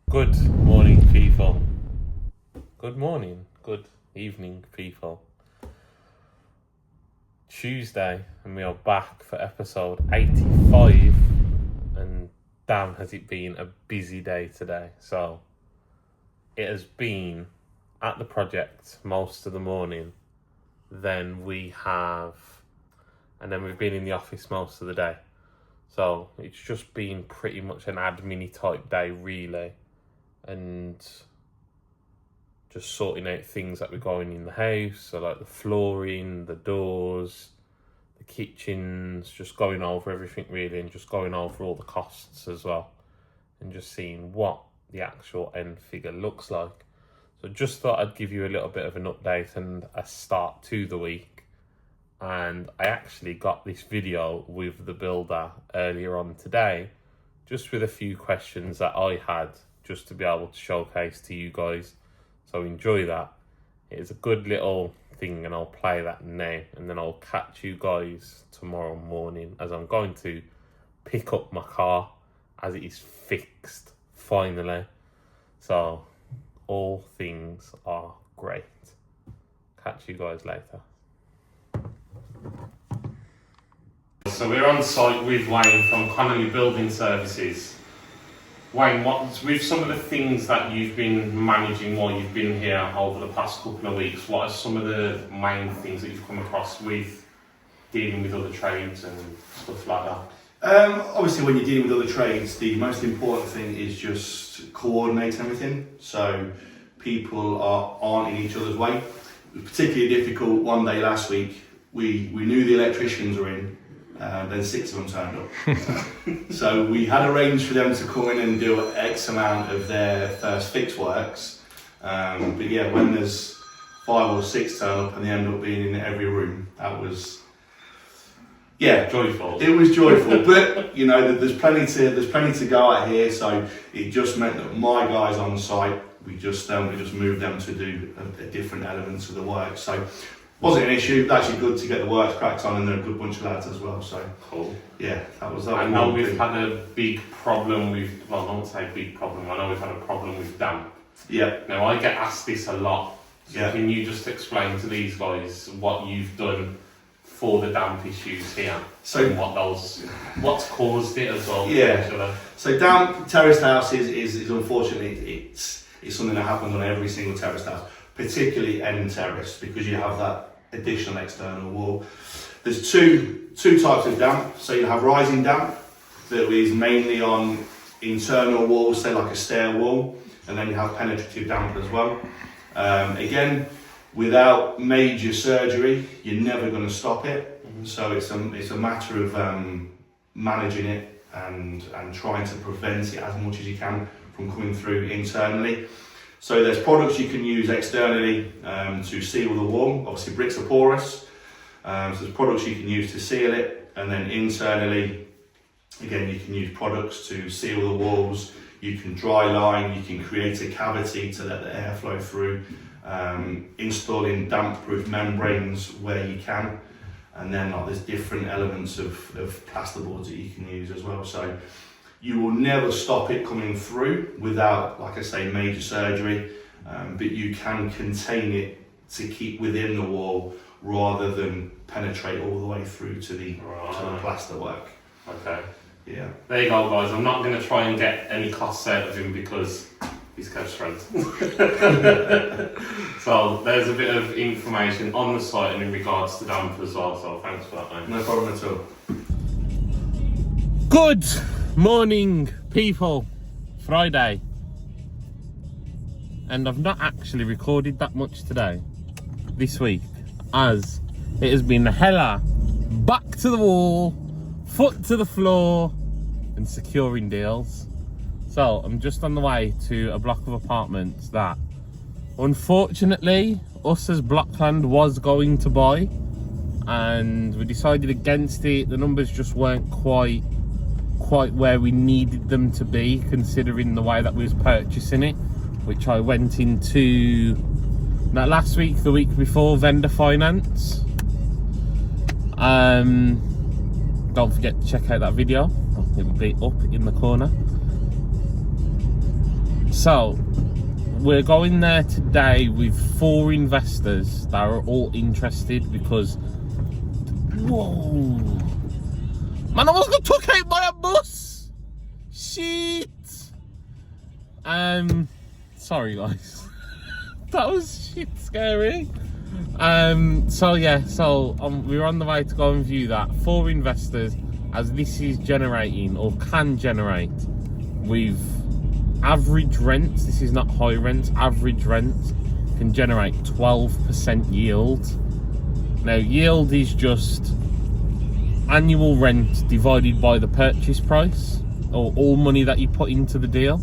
Good morning, people. Good morning, good evening, people. Tuesday, and we are back for episode 85. And damn, has it been a busy day today. So, it has been at the project most of the morning. Then we've been in the office most of the day. So, it's just been pretty much an admin type day, really. And just sorting out things that we're going in the house, so like the flooring, the doors, the kitchens, just going over everything really, and just going over all the costs as well, and just seeing what the actual end figure looks like. So just thought I'd give you a little bit of an update and a start to the week. And I actually got this video with the builder earlier on today, just with a few questions that I had, just to be able to showcase to you guys. So enjoy that. It is a good little thing, and I'll play that now, and then I'll catch you guys tomorrow morning as I'm going to pick up my car as it is fixed finally. So all things are great. Catch you guys later. So we're on site with Wayne from Connolly Building Services. Wayne, with some of the things that you've been managing while you've been here over the past couple of weeks, what are some of the main things that you've come across with dealing with other trades and stuff like that? Obviously, when you're dealing with other trades, the most important thing is just coordinate everything, so people aren't in each other's way. It was particularly difficult one day last week. We knew the electricians were in. Then 6 of them turned up. So we had arranged for them to come in and do X amount of their first fix works. But yeah, when there's 5 or 6 turn up and they end up being in every room, that was, yeah, joyful. It was joyful, but you know, there's plenty to go out here. So it just meant that my guys on site, we just moved them to do a different elements of the work. So. Wasn't an issue. Actually, good to get the works cracked on, and they're a good bunch of lads as well. So cool. Yeah, that was. I know we've had a big problem with. Well, I won't say big problem. I know we've had a problem with damp. Yeah. Now I get asked this a lot. So yeah. Can you just explain to these guys what you've done for the damp issues here? So and what's caused it as well? Yeah. So damp terraced houses is unfortunately it's something that happens on every single terraced house, particularly end terrace, because you have that additional external wall. There's two types of damp. So you have rising damp that is mainly on internal walls, say like a stair wall, and then you have penetrative damp as well. Again, without major surgery, you're never going to stop it. So it's a matter of managing it and trying to prevent it as much as you can from coming through internally. So there's products you can use externally to seal the wall. Obviously bricks are porous, so there's products you can use to seal it, and then internally, again, you can use products to seal the walls. You can dry line, you can create a cavity to let the air flow through, installing damp-proof membranes where you can, and then there's different elements of plasterboards that you can use as well. So you will never stop it coming through without, like I say, major surgery, but you can contain it to keep within the wall rather than penetrate all the way through to the plaster work. Okay. Yeah. There you go, guys. I'm not going to try and get any costs out of him because he's close friends. So there's a bit of information on the site and in regards to damp as well. So thanks for that, mate. No problem at all. Good morning, people. Friday, and I've not actually recorded that much today this week, as it has been hella back to the wall, foot to the floor, and securing deals. So I'm just on the way to a block of apartments that unfortunately us as Blockland was going to buy, and we decided against it. The numbers just weren't quite where we needed them to be, considering the way that we was purchasing it, which I went into not last week, the week before, vendor finance. Don't forget to check out that video. It will be up in the corner. So we're going there today with 4 investors that are all interested because, whoa, man, I was gonna took out by a bus. Shit. Sorry guys, that was shit scary. So yeah, we're on the way to go and view that. 4 investors, as this is generating or can generate with average rents. This is not high rents. Average rents can generate 12% yield. Now, yield is just annual rent divided by the purchase price, or all money that you put into the deal.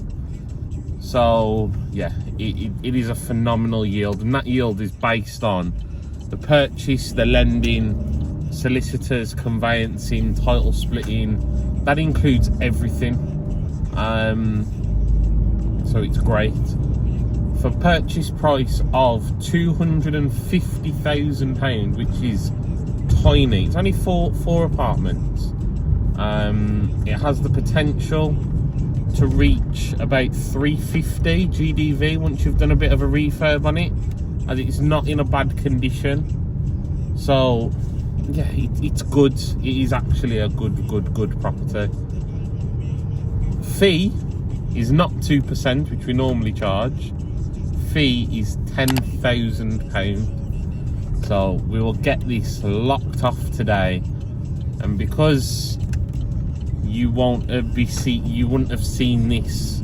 So yeah, it is a phenomenal yield, and that yield is based on the purchase, the lending, solicitors, conveyancing, title splitting. That includes everything. So it's great. For purchase price of £250,000, which is tiny. It's only four apartments. It has the potential to reach about 350 GDV once you've done a bit of a refurb on it, as it's not in a bad condition. So yeah, it's good. It is actually a good property. Fee is not 2%, which we normally charge. Fee is £10,000. So we will get this locked off today, and because you wouldn't have seen this,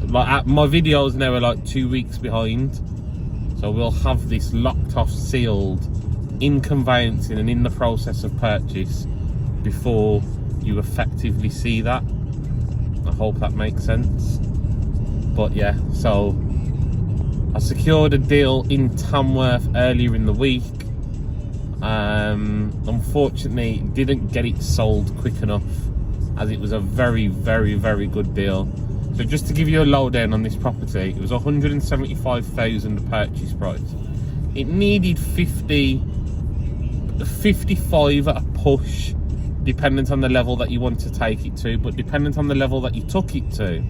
like my videos now are like 2 weeks behind, so we'll have this locked off, sealed, in conveyancing and in the process of purchase before you effectively see that. I hope that makes sense. But yeah, so I secured a deal in Tamworth earlier in the week. Unfortunately, didn't get it sold quick enough, as it was a very good deal. So just to give you a lowdown on this property, it was 175,000 purchase price. It needed 55 at a push, dependent on the level that you want to take it to, but dependent on the level that you took it to.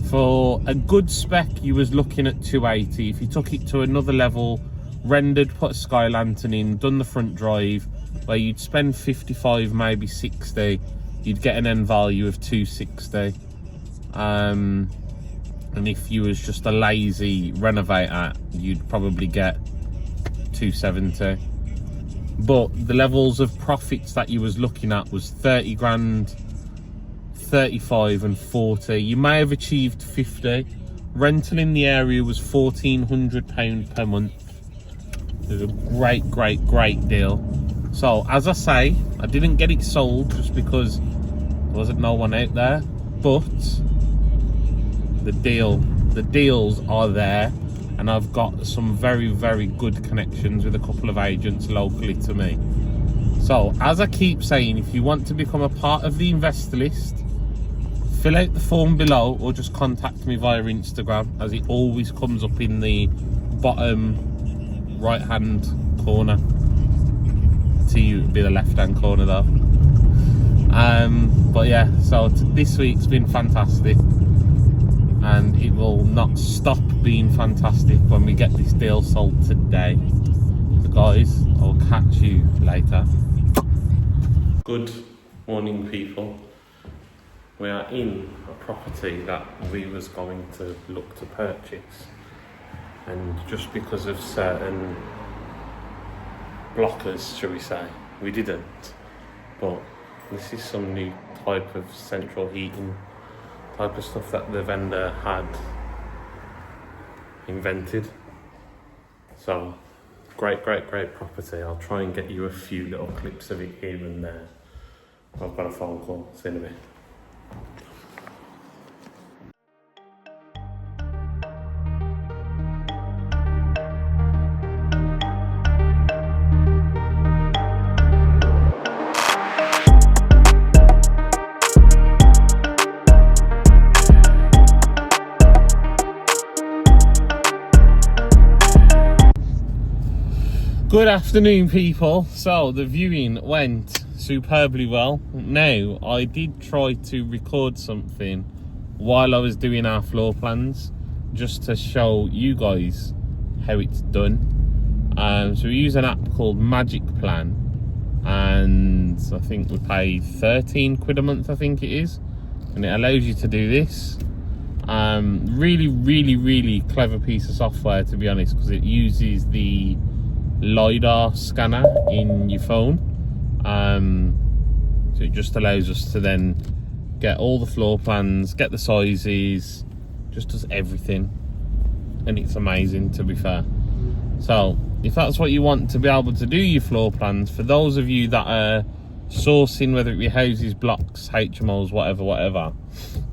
For a good spec, you was looking at 280. If you took it to another level, rendered, put a sky lantern in, done the front drive, where you'd spend 55, maybe 60, you'd get an end value of 260. And if you was just a lazy renovator, you'd probably get 270. But the levels of profits that you was looking at was 30 grand, 35 and 40. You may have achieved 50. Rental in the area was £1,400 per month. It was a great deal. So as I say, I didn't get it sold just because there wasn't no one out there, but the deals are there, and I've got some very good connections with a couple of agents locally to me. So as I keep saying, if you want to become a part of the investor list, fill out the form below or just contact me via Instagram, as it always comes up in the bottom right hand corner. To you, it'd be the left hand corner though. But yeah, so this week's been fantastic, and it will not stop being fantastic when we get this deal sold today. So guys, I'll catch you later. Good morning, people. We are in a property that we was going to look to purchase, and just because of certain blockers, shall we say, we didn't. But this is some new type of central heating type of stuff that the vendor had invented. So great property. I'll try and get you a few little clips of it here and there. I've got a phone call. See you in a bit. Good afternoon, people. So the viewing went superbly well. Now, I did try to record something while I was doing our floor plans, just to show you guys how it's done. So we use an app called Magic Plan, and I think we pay 13 quid a month, I think it is, and it allows you to do this. Really clever piece of software, to be honest, because it uses the LiDAR scanner in your phone. So it just allows us to then get all the floor plans, get the sizes, just does everything, and it's amazing, to be fair. So if that's what you want to be able to do your floor plans, for those of you that are sourcing, whether it be houses, blocks, HMOs, whatever,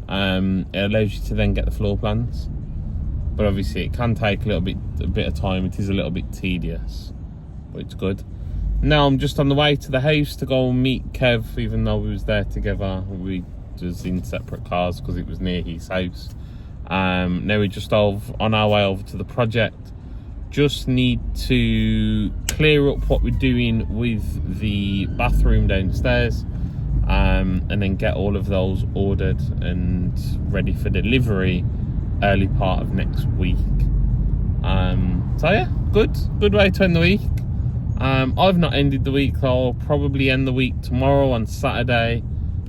it allows you to then get the floor plans. But obviously it can take a bit of time. It is a little bit tedious, but it's good. Now I'm just on the way to the house to go and meet Kev, even though we was there together. We was in separate cars because it was near his house. Now we're just on our way over to the project. Just need to clear up what we're doing with the bathroom downstairs, and then get all of those ordered and ready for delivery early part of next week. So yeah, good way to end the week. I've not ended the week. I'll probably end the week tomorrow on Saturday,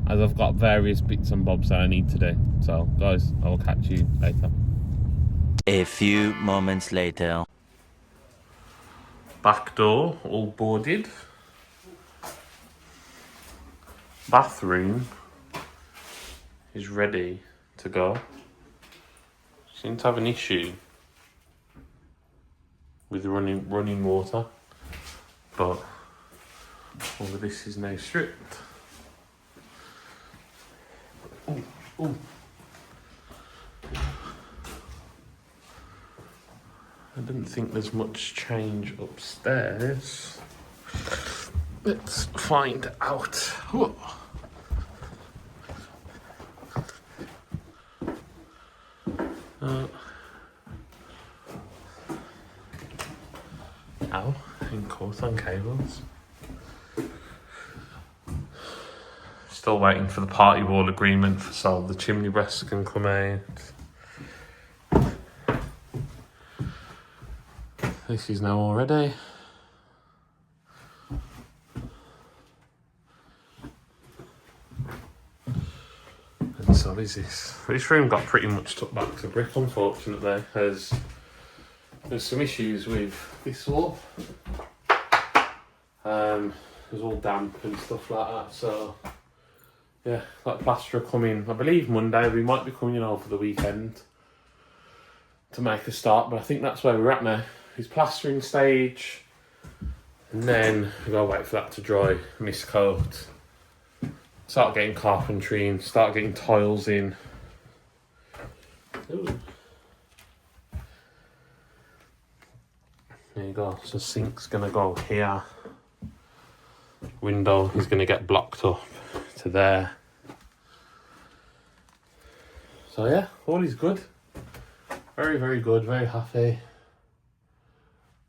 as I've got various bits and bobs that I need to do. So guys, I will catch you later. A few moments later. Back door all boarded. Bathroom is ready to go. Seem to have an issue with running water, but all of this is now stripped. Ooh. I didn't think there's much change upstairs. Let's find out. Whoa. Ow, in caught on cables. Still waiting for the party wall agreement so the chimney breasts can come out. This is now all ready. And so is this. This room got pretty much took back to brick, unfortunately. There's some issues with this wall. It's all damp and stuff like that, so yeah, that plasterer coming, I believe Monday. We might be coming over the weekend to make a start, but I think that's where we're at now. Is plastering stage, and then we gotta wait for that to dry, mist coat, start getting carpentry in, start getting tiles in. Ooh. There you go, so sink's gonna go here, window is gonna get blocked up to there. So yeah, all is good. Very good, very happy.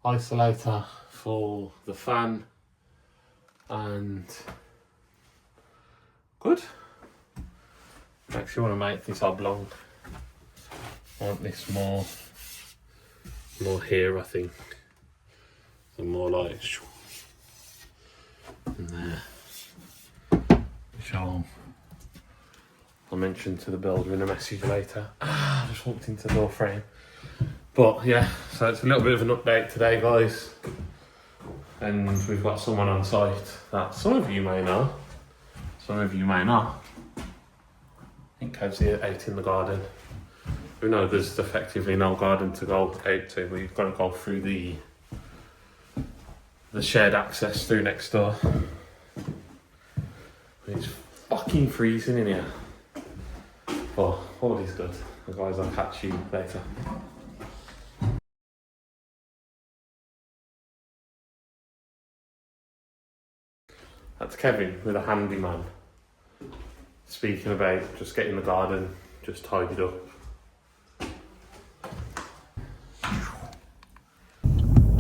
Isolator for the fan, and good. I actually want to make this oblong. I want this more here, I think. So more like and there. Which I'll mention to the builder in a message later. I just walked into the door frame. But yeah, so it's a little bit of an update today, guys. And we've got someone on site that some of you may know, some of you may not. I think Kev's here out in the garden. We know there's effectively no garden to go out to. We've got to go through the shared access through next door. It's fucking freezing in here. But all is good. Guys, I'll catch you later. That's Kevin with a handyman. Speaking about just getting the garden just tidied up.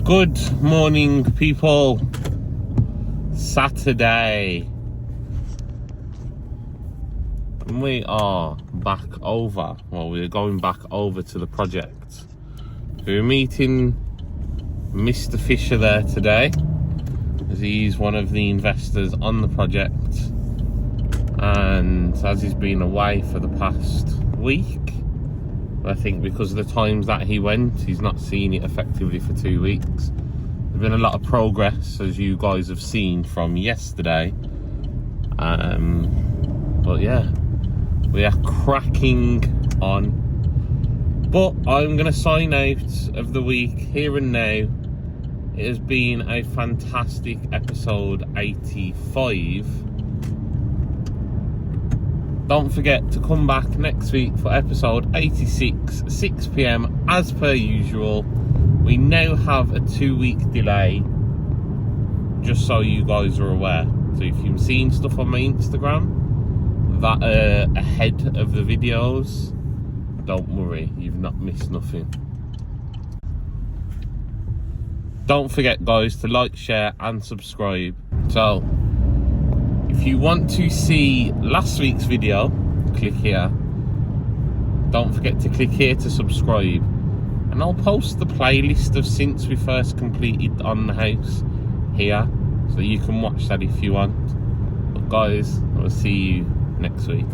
Good morning, people. and we are back over. Well, we're going back over to the project. We're meeting Mr. Fisher there today, as he's one of the investors on the project, and as he's been away for the past week, I think because of the times that he went, he's not seen it effectively for 2 weeks. There's been a lot of progress, as you guys have seen from yesterday. But yeah, we are cracking on. But I'm going to sign out of the week here and now. It has been a fantastic episode 85. Don't forget to come back next week for episode 86, 6 PM as per usual. We now have a 2-week delay, just so you guys are aware. So if you've seen stuff on my Instagram that are ahead of the videos, don't worry, you've not missed nothing. Don't forget, guys, to like, share and subscribe. So if you want to see last week's video, click here. Don't forget to click here to subscribe, and I'll post the playlist of since we first completed on the house here, so you can watch that if you want. But guys, I will see you next week.